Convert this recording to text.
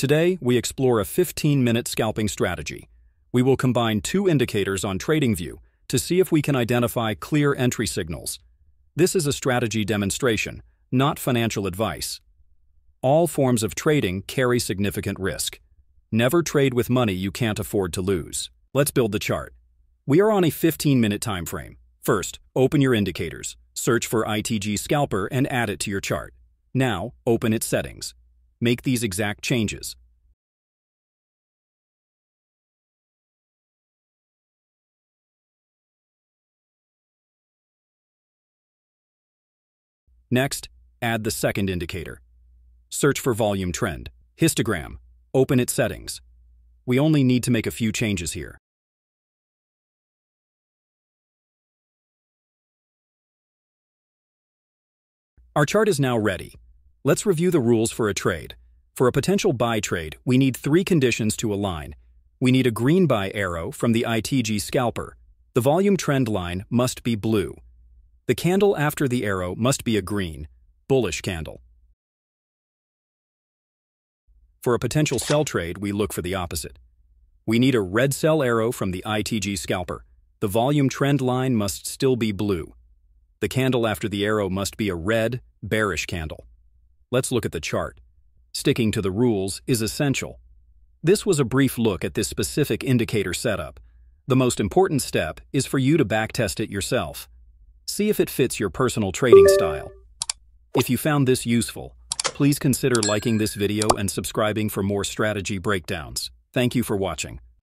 Today, we explore a 15-minute scalping strategy. We will combine two indicators on TradingView to see if we can identify clear entry signals. This is a strategy demonstration, not financial advice. All forms of trading carry significant risk. Never trade with money you can't afford to lose. Let's build the chart. We are on a 15-minute time frame. First, open your indicators. Search for ITG Scalper and add it to your chart. Now, open its settings. Make these exact changes. Next, add the second indicator. Search for Volume Trend Histogram. Open its settings. We only need to make a few changes here. Our chart is now ready. Let's review the rules for a trade. For a potential buy trade, we need three conditions to align. We need a green buy arrow from the ITG Scalper. The volume trend line must be blue. The candle after the arrow must be a green, bullish candle. For a potential sell trade, we look for the opposite. We need a red sell arrow from the ITG Scalper. The volume trend line must still be blue. The candle after the arrow must be a red, bearish candle. Let's look at the chart. Sticking to the rules is essential. This was a brief look at this specific indicator setup. The most important step is for you to backtest it yourself. See if it fits your personal trading style. If you found this useful, please consider liking this video and subscribing for more strategy breakdowns. Thank you for watching.